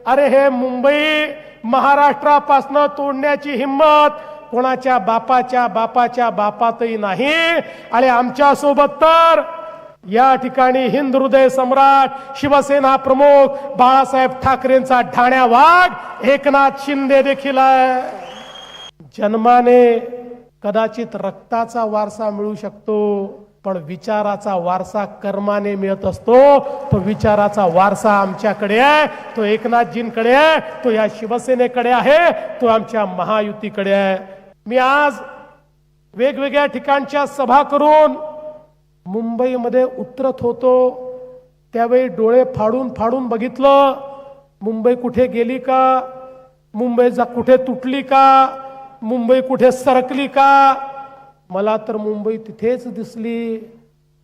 अरे हे मुंबई महाराष्ट्रापासून तोडण्याची हिम्मत कोणाच्या बापाच्या बापातही नाही। आणि आमच्या सोबत तर या ठिकाणी हिंद हृदय सम्राट शिवसेना प्रमुख बाळासाहेब ठाकरेंचा ठाण्या वाघ एकनाथ शिंदे देखील आहे। जन्माने कदाचित रक्ताचा वारसा मिळू शकतो, पण विचाराचा वारसा कर्माने मिळत असतो। तो विचाराचा वारसा आमच्याकडे आहे, तो एकनाथजींकडे आहे, तो या शिवसेनेकडे आहे, तो आमच्या महायुतीकडे आहे। मी आज वेगवेगळ्या ठिकाणच्या सभा करून मुंबईमध्ये उतरत होतो, त्यावेळी डोळे फाडून फाडून बघितलं, मुंबई कुठे गेली का, मुंबई कुठे तुटली का, मुंबई कुठे सरकली का। मला तर मुंबई तिथेच दिसली,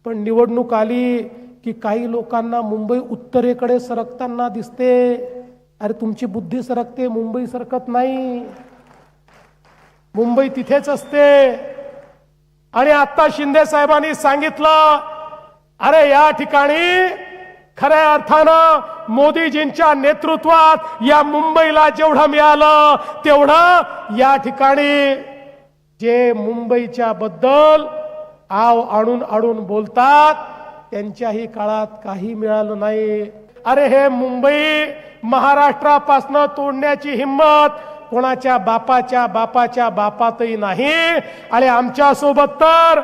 पण निवडणूक आली की काही लोकांना मुंबई उत्तरेकडे सरकताना दिसते। अरे तुमची बुद्धी सरकते, मुंबई सरकत नाही, मुंबई तिथेच असते। आणि आता शिंदे साहेबांनी सांगितलं, अरे या ठिकाणी खऱ्या अर्थानं मोदीजींच्या नेतृत्वात या मुंबईला जेवढं मिळालं तेवढं या ठिकाणी जे मुंबईच्या बद्दल आव आणून आणून बोलतात त्यांच्याही काळात काही मिळालं नाही। अरे हे मुंबई महाराष्ट्रापासून तोडण्याची हिम्मत कोणाच्या बापाच्या बापातही नाही। आणि आमच्या सोबत तर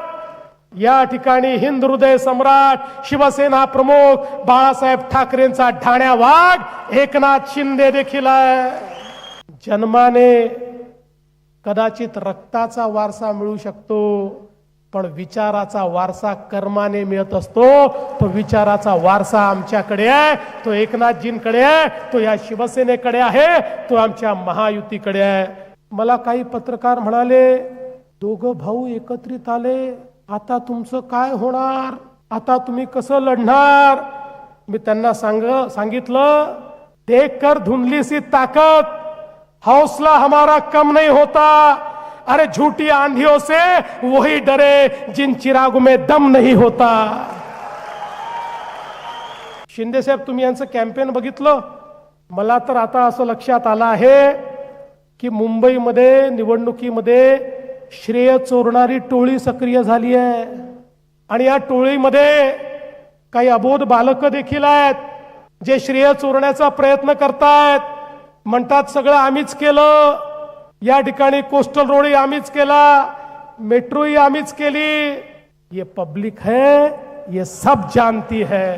या ठिकाणी हिंद हृदय सम्राट शिवसेना प्रमुख बाळासाहेब ठाकरेंचा ठाण्या वाघ एकनाथ शिंदे देखील आहे। जन्माने कदाचित रक्ताचा वारसा मिळू शकतो, पण विचाराचा वारसा कर्माने मिळत असतो। तो विचाराचा वारसा आमच्याकडे आहे, तो एकनाथजींकडे आहे, तो या शिवसेनेकडे आहे, तो आमच्या महायुतीकडे आहे। मला काही पत्रकार म्हणाले, दोघं भाऊ एकत्रित आले, आता तुमचं काय होणार, आता तुम्ही कसं लढणार। मी त्यांना सांगितलं, देख कर धुंधली सी ताकत हौसला हमारा कम नहीं होता। अरे झूठी आंधियों से वही डरे जिन चिरागों में दम नहीं होता। शिंदे साहेब, तुम्ही यांचं कॅम्पेन बघितलं, मला तर आता असं लक्षात आलं आहे की मुंबईमध्ये निवडणुकीमध्ये श्रेय चोरणारी टोळी सक्रिय झाली आहे। आणि या टोळीमध्ये काही अबोध बालक देखील आहेत जे श्रेय चोरण्याचा प्रयत्न करतायत, म्हणतात सगळं आम्हीच केलं, या ठिकाणी कोस्टल रोड आम्हीच केला, मेट्रो आम्हीच केली। ये पब्लिक है, ये सब जानती है।